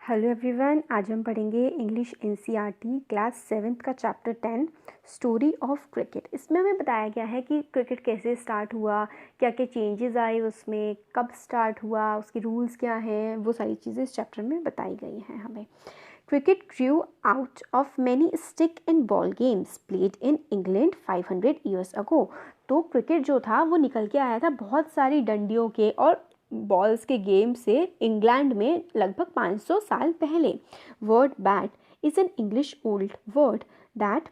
Hello everyone, आज हम पढ़ेंगे इंग्लिश एनसीईआरटी क्लास 7th का चैप्टर 10 स्टोरी ऑफ क्रिकेट। इसमें हमें बताया गया है कि क्रिकेट कैसे स्टार्ट हुआ, क्या क्या चेंजेस आए उसमें, कब स्टार्ट हुआ, उसके रूल्स क्या हैं, वो सारी चीज़ें इस चैप्टर में बताई गई हैं हमें। Cricket grew out of many stick and ball games played in England 500 years ago। तो क्रिकेट जो था वो निकल के आया था बहुत सारी डंडियों के और बॉल्स के गेम से इंग्लैंड में लगभग 500 साल पहले। Word bat is an English old word that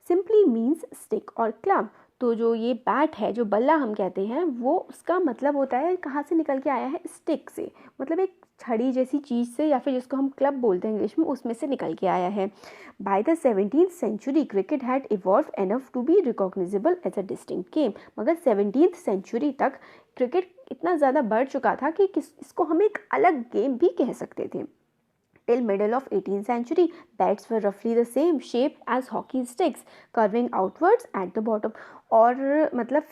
simply means stick और क्लब। तो जो ये बैट है, जो बल्ला हम कहते हैं, वो उसका मतलब होता है, कहाँ से निकल के आया है, स्टिक से, मतलब एक छड़ी जैसी चीज़ से, या फिर जिसको हम क्लब बोलते हैं इंग्लिश में, उसमें से निकल के आया है। By the 17th century cricket had evolve enough to be recognizable as a distinct game. मगर 17th सेंचुरी तक क्रिकेट इतना ज़्यादा बढ़ चुका था कि इसको हम एक अलग गेम भी कह सकते थे। Till middle of 18th century, bats were roughly the same shape as hockey sticks, curving outwards at the bottom। और मतलब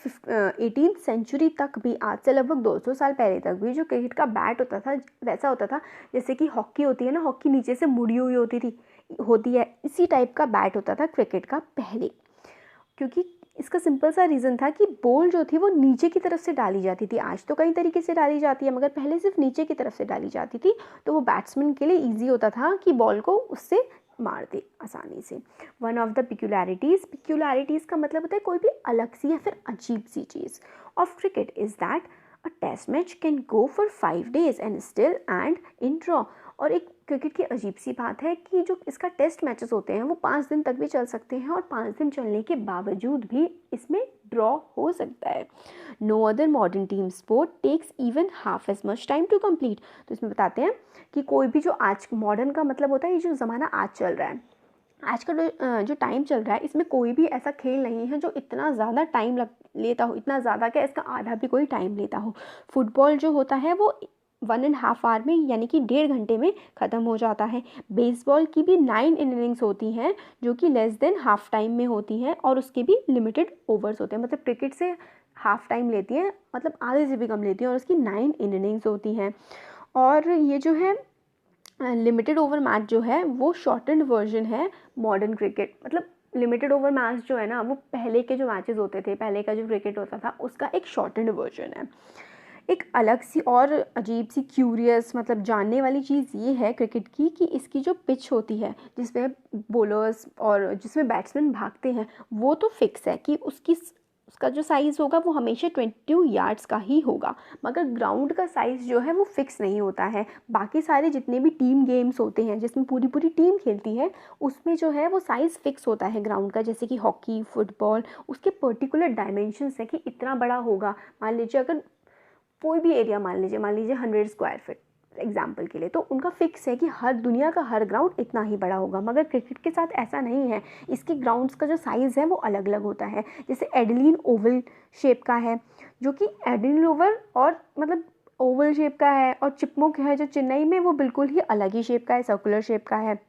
18th सेंचुरी तक भी, आज से लगभग 200 साल पहले तक भी, जो क्रिकेट का बैट होता था वैसा होता था जैसे कि हॉकी होती है ना, हॉकी नीचे से मुड़ी हुई होती है, इसी टाइप का बैट होता था क्रिकेट का पहले। क्योंकि इसका सिंपल सा रीज़न था कि बॉल जो थी वो नीचे की तरफ से डाली जाती थी। आज तो कई तरीके से डाली जाती है, मगर पहले सिर्फ नीचे की तरफ से डाली जाती थी, तो वो बैट्समैन के लिए ईजी होता था कि बॉल को उससे मार दे आसानी से। वन ऑफ द पिक्यूलैरिटीज़ का मतलब होता है कोई भी अलग सी या फिर अजीब सी चीज़ of cricket is that a test match can go for 5 days and still end in draw. और एक क्रिकेट की अजीब सी बात है कि जो इसका टेस्ट मैचेस होते हैं वो 5 दिन तक भी चल सकते हैं, और 5 दिन चलने के बावजूद भी इसमें ड्रॉ हो सकता है। No other modern team sport takes even half as much time to complete. तो इसमें बताते हैं कि कोई भी, जो आज मॉडर्न का मतलब होता है ये जो ज़माना आज चल रहा है, आज का जो टाइम चल रहा है, इसमें कोई भी ऐसा खेल नहीं है जो इतना ज़्यादा टाइम लेता हो, इतना ज़्यादा क्या, इसका आधा भी कोई टाइम लेता हो। फुटबॉल जो होता है वो 1.5 आवर में, यानी कि 1.5 घंटे में ख़त्म हो जाता है। बेसबॉल की भी 9 इनिंग्स होती हैं जो कि लेस देन हाफ टाइम में होती हैं, और उसके भी लिमिटेड ओवर्स होते हैं। मतलब क्रिकेट से हाफ टाइम लेती हैं, मतलब आधे से भी कम लेती हैं, और उसकी 9 इनिंग्स होती हैं। और ये जो है लिमिटेड ओवर मैच जो है वो शॉर्टेंड वर्जन है मॉडर्न क्रिकेट। मतलब लिमिटेड ओवर मैच जो है ना, वो पहले के जो मैचेस होते थे, पहले का जो क्रिकेट होता था, उसका एक शॉर्टेंड वर्जन है। एक अलग सी और अजीब सी क्यूरियस, मतलब जानने वाली चीज़ ये है क्रिकेट की, कि इसकी जो पिच होती है जिसमें बॉलर्स और जिसमें बैट्समैन भागते हैं, वो तो फिक्स है कि उसका जो साइज़ होगा वो हमेशा 22 यार्ड्स का ही होगा। मगर ग्राउंड का साइज़ जो है वो फिक्स नहीं होता है। बाकी सारे जितने भी टीम गेम्स होते हैं जिसमें पूरी पूरी टीम खेलती है, उसमें जो है वो साइज़ फिक्स होता है ग्राउंड का। जैसे कि हॉकी, फुटबॉल, उसके पर्टिकुलर डायमेंशंस है कि इतना बड़ा होगा। मान लीजिए अगर कोई भी एरिया, मान लीजिए 100 स्क्वायर फीट एग्जाम्पल के लिए, तो उनका फिक्स है कि हर दुनिया का हर ग्राउंड इतना ही बड़ा होगा। मगर क्रिकेट के साथ ऐसा नहीं है, इसके ग्राउंड्स का जो साइज़ है वो अलग अलग होता है। जैसे एडिलीन ओवल शेप का है, जो कि एडिलीन ओवल और मतलब ओवल शेप का है, और चिपमुक है जो चेन्नई में, वो बिल्कुल ही अलग ही शेप का है, सर्कुलर शेप का है।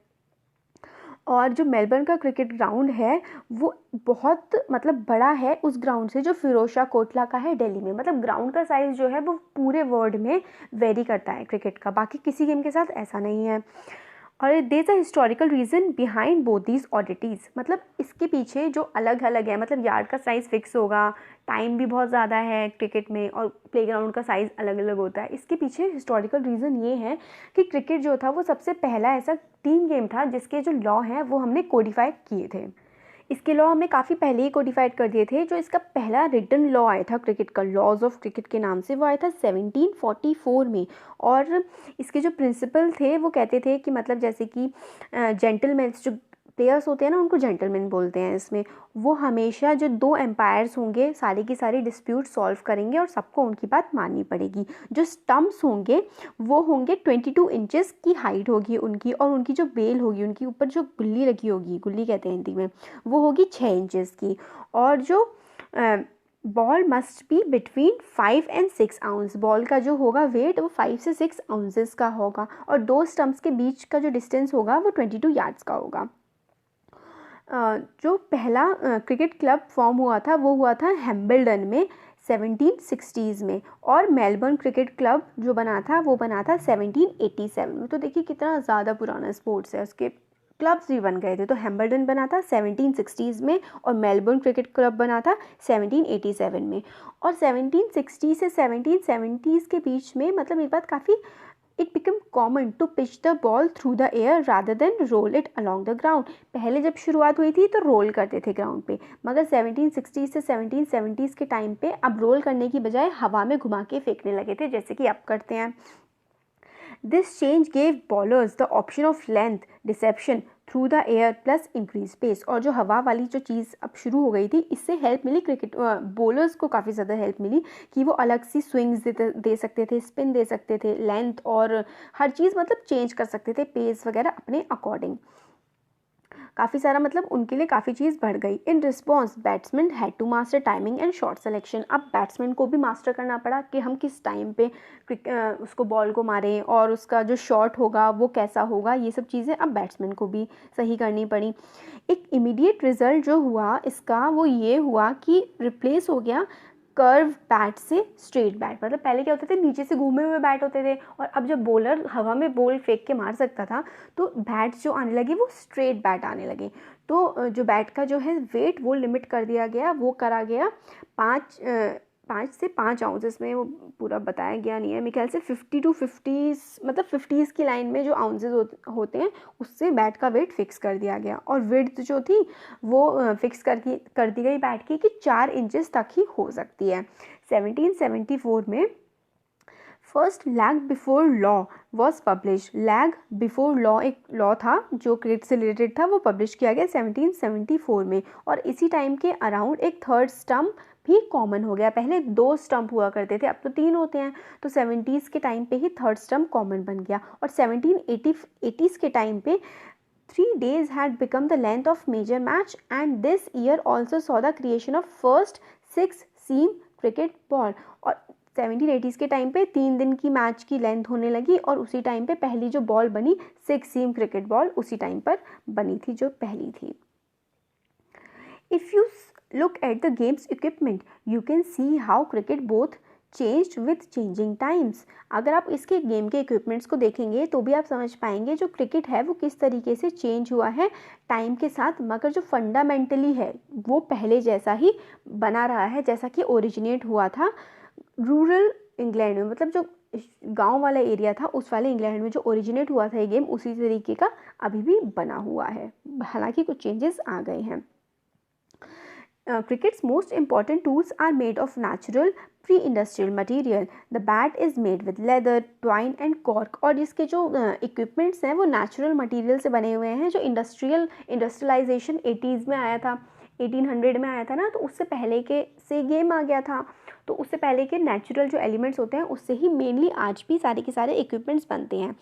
और जो मेलबर्न का क्रिकेट ग्राउंड है वो बहुत मतलब बड़ा है उस ग्राउंड से जो फिरोजशाह कोटला का है दिल्ली में। मतलब ग्राउंड का साइज़ जो है वो पूरे वर्ल्ड में वेरी करता है क्रिकेट का, बाकी किसी गेम के साथ ऐसा नहीं है। और there is a historical reason behind both these oddities. मतलब इसके पीछे जो अलग अलग है, मतलब यार्ड का साइज़ फिक्स होगा, टाइम भी बहुत ज़्यादा है क्रिकेट में, और प्लेग्राउंड का साइज़ अलग अलग होता है। इसके पीछे हिस्टोरिकल रीज़न ये है कि क्रिकेट जो था वो सबसे पहला ऐसा टीम गेम था जिसके जो लॉ हैं वो हमने कोडिफाई किए थे। इसके लॉ हमने काफ़ी पहले ही कोडिफाइड कर दिए थे। जो इसका पहला रिटन लॉ आया था क्रिकेट का, लॉज ऑफ क्रिकेट के नाम से, वो आया था 1744 में। और इसके जो प्रिंसिपल थे वो कहते थे कि मतलब जैसे कि जेंटलमैन, जो प्लेयर्स होते हैं ना उनको जेंटलमैन बोलते हैं इसमें, वो हमेशा जो 2 एम्पायर्स होंगे सारी की सारी डिस्प्यूट सॉल्व करेंगे और सबको उनकी बात माननी पड़ेगी। जो स्टम्प्स होंगे वो होंगे 22 इंचेस की हाइट होगी उनकी, और उनकी जो बेल होगी, उनके ऊपर जो गुल्ली लगी होगी, गुल्ली कहते हैं हिंदी में, वो होगी 6 इंचेस की। और जो ball must be between 5 and 6 ounce. Ball का जो होगा वेट वो 5 से 6 आउंसेस का होगा, और 2 स्टम्प्स के बीच का जो डिस्टेंस होगा वो 22 यार्ड्स का होगा। जो पहला क्रिकेट क्लब फॉर्म हुआ था वो हुआ था हैम्बल्डन में 1760s में, और मेलबर्न क्रिकेट क्लब जो बना था वो बना था 1787 में। तो देखिए कितना ज़्यादा पुराना स्पोर्ट्स है, उसके क्लब्स भी बन गए थे। तो हैम्बल्डन बना था 1760s में और मेलबर्न क्रिकेट क्लब बना था 1787 में। और 1760 से 1770s के बीच में मतलब एक बात काफ़ी, it become common to pitch the ball through the air rather than roll it along the ground. पहले जब शुरुआत हुई थी तो रोल करते थे ग्राउंड पे, मगर 1760 से 1770s के टाइम पे अब रोल करने की बजाय हवा में घुमा के फेंकने लगे थे, जैसे कि अब करते हैं। This change gave bowlers the option of length deception through the air plus increased pace। और जो हवा वाली जो चीज़ अब शुरू हो गई थी, इससे हेल्प मिली क्रिकेट बॉलर्स को, काफ़ी ज़्यादा हेल्प मिली कि वो अलग सी स्विंग्स दे सकते थे, स्पिन दे सकते थे, लेंथ और हर चीज़ मतलब चेंज कर सकते थे, पेस वगैरह अपने अकॉर्डिंग। काफ़ी सारा मतलब उनके लिए काफ़ी चीज़ बढ़ गई। In response batsman had to master timing and shot selection. अब बैट्समैन को भी मास्टर करना पड़ा कि हम किस टाइम पे उसको बॉल को मारें और उसका जो शॉट होगा वो कैसा होगा, ये सब चीज़ें अब बैट्समैन को भी सही करनी पड़ी। एक इमीडिएट रिजल्ट जो हुआ इसका वो ये हुआ कि रिप्लेस हो गया कर्व बैट से स्ट्रेट बैट। मतलब पहले क्या होते थे, नीचे से घूमे हुए बैट होते थे, और अब जब बॉलर हवा में बॉल फेंक के मार सकता था तो बैट्स जो आने लगे वो स्ट्रेट बैट आने लगे। तो जो बैट का जो है वेट वो लिमिट कर दिया गया, वो करा गया 5 से 5 आउंसेस में। वो पूरा बताया गया नहीं है, मेरे ख्याल से 50 to 50 मतलब 50s की लाइन में जो आउंसेस होते हैं उससे बैट का वेट फिक्स कर दिया गया। और विड्थ जो थी वो फिक्स कर दी गई बैट की कि 4 इंचेस तक ही हो सकती है। 1774 में first lag before law was publish. Lag before law एक लॉ था जो क्रिकेट से रिलेटेड था, वो पब्लिश किया गया 1774 में। और इसी टाइम के अराउंड एक थर्ड स्टम्प भी कॉमन हो गया। पहले 2 स्टंप हुआ करते थे, अब तो 3 होते हैं। तो 70s के टाइम पे ही थर्ड स्टंप कॉमन बन गया। और 1780s के टाइम पे 3 days had become the length of major match, and this year also saw the creation of first 6-seam cricket ball। और 1780s के टाइम पे 3 दिन की मैच की लेंथ होने लगी, और उसी टाइम पे पहली जो बॉल बनी 6-seam क्रिकेट बॉल उसी टाइम पर बनी थी जो पहली थी। If you look at the game's equipment, you can see how cricket both changed with changing times। अगर आप इसके गेम के इक्विपमेंट्स को देखेंगे तो भी आप समझ पाएंगे जो क्रिकेट है वो किस तरीके से चेंज हुआ है टाइम के साथ, मगर जो फंडामेंटली है वो पहले जैसा ही बना रहा है जैसा कि ओरिजिनेट हुआ था रूरल इंग्लैंड में। मतलब जो गांव वाला एरिया था उस वाले इंग्लैंड में जो ओरिजिनेट हुआ था ये गेम, उसी तरीके का अभी भी बना हुआ है, हालांकि कुछ चेंजेस आ गए हैं। Cricket's most important tools are made of natural pre-industrial material. The bat is made with leather, twine and cork। और इसके जो equipments हैं वो natural material से बने हुए हैं। जो industrialization 80s में आया था, 1800 में आया था ना, तो उससे पहले के से गेम आ गया था। तो उससे पहले के नेचुरल जो एलिमेंट्स होते हैं उससे ही मेनली आज भी सारे के सारे इक्विपमेंट्स बनते हैं।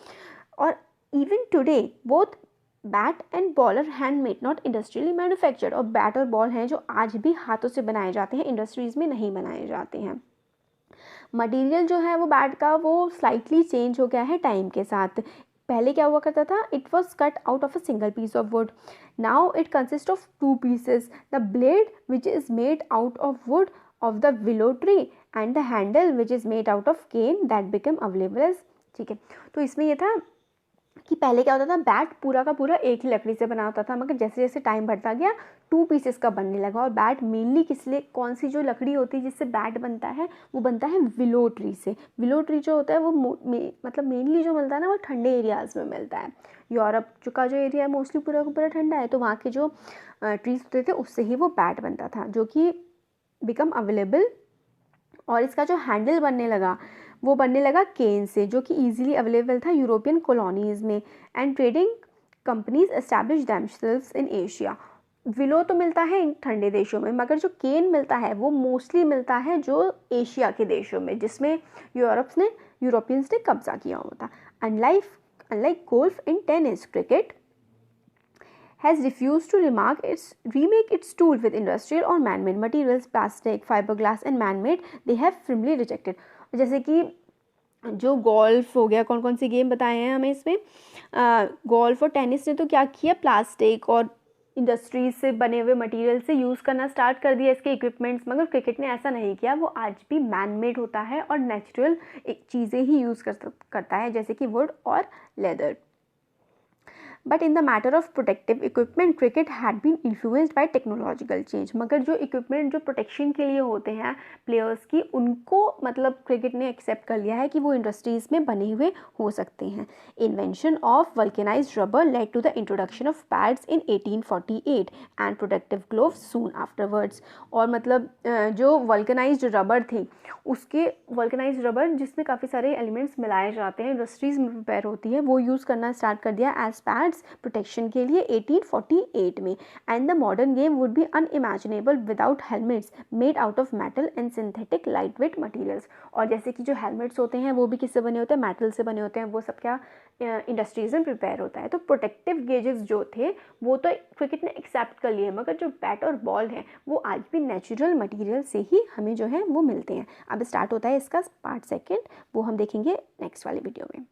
और even today both bat and ball are handmade not industrially manufactured. और बैट और बॉल हैं जो आज भी हाथों से बनाए जाते हैं, इंडस्ट्रीज़ में नहीं बनाए जाते हैं। मटेरियल जो है वो बैट का वो स्लाइटली चेंज हो गया है टाइम के साथ। पहले क्या हुआ करता था, it was cut out of a single piece of wood. Now it consist of 2 pieces, the blade which is made out of wood of the willow tree and the handle which is made out of cane that became available as. ठीक है, तो इसमें यह था कि पहले क्या होता था, बैट पूरा का पूरा एक ही लकड़ी से बना होता था, मगर जैसे जैसे टाइम बढ़ता गया 2 pieces का बनने लगा। और बैट मेनली किस लिए, कौन सी जो लकड़ी होती है जिससे बैट बनता है वो बनता है विलो ट्री से। विलो ट्री जो होता है वो मतलब मेनली जो मिलता है ना वो ठंडे एरियाज़ में मिलता है। यूरोप का जो एरिया है मोस्टली पूरा का पूरा ठंडा है, तो वहाँ के जो ट्रीज होते थे उससे ही वो बैट बनता था जो कि बिकम अवेलेबल। और इसका जो हैंडल बनने लगा वो बनने लगा केन से, जो कि ईजिली अवेलेबल था यूरोपियन कॉलोनीज़ में। And trading companies establish themselves in Asia. Willow तो मिलता है इन ठंडे देशों में, मगर जो केन मिलता है वो मोस्टली मिलता है जो एशिया के देशों में, जिसमें यूरोपियंस ने कब्जा किया हुआ था। Unlike golf and tennis, cricket has refused to remake its tool with industrial or man-made materials, plastic, fiberglass and man-made, they have firmly rejected। जैसे कि जो गोल्फ हो गया, कौन कौन सी गेम बताए हैं हमें इसमें, गोल्फ और टेनिस ने तो क्या किया, प्लास्टिक और इंडस्ट्रीज से बने हुए मटेरियल से यूज़ करना स्टार्ट कर दिया इसके इक्विपमेंट्स, मगर क्रिकेट ने ऐसा नहीं किया। वो आज भी मैन मेड होता है और नेचुरल चीज़ें ही यूज़ करता है, जैसे कि वुड और leather. But in the matter of protective equipment cricket had been influenced by technological change. मगर जो इक्विपमेंट जो प्रोटेक्शन के लिए होते हैं प्लेयर्स की, उनको मतलब क्रिकेट ने एक्सेप्ट कर लिया है कि वो इंडस्ट्रीज़ में बने हुए हो सकते हैं। Invention of vulcanized rubber led to the introduction of pads in 1848 and protective gloves soon afterwards. और मतलब जो वल्केनाइज्ड रबर थी, उसके वल्केनाइज्ड रबर जिसमें काफ़ी सारे एलिमेंट्स मिलाए जाते हैं, इंडस्ट्रीज़ में प्रिपेयर होती है, वो यूज़ करना स्टार्ट कर दिया एज पैड्स प्रोटेक्शन के लिए 1848 में। And the modern game would be unimaginable without helmets made out of metal and synthetic light weight materials. और जैसे कि जो हेलमेट्स होते हैं वो भी किससे बने होते हैं, मेटल से बने होते हैं। वो सब क्या इंडस्ट्रीज में प्रिपेयर होता है। तो प्रोटेक्टिव गेजेस जो थे वो तो क्रिकेट ने एक्सेप्ट कर लिए, मगर जो बैट और बॉल है वो आज भी नेचुरल मटेरियल से ही हमें जो है वो मिलते हैं। अब स्टार्ट होता है इसका पार्ट सेकेंड, वो हम देखेंगे नेक्स्ट वाले वीडियो में।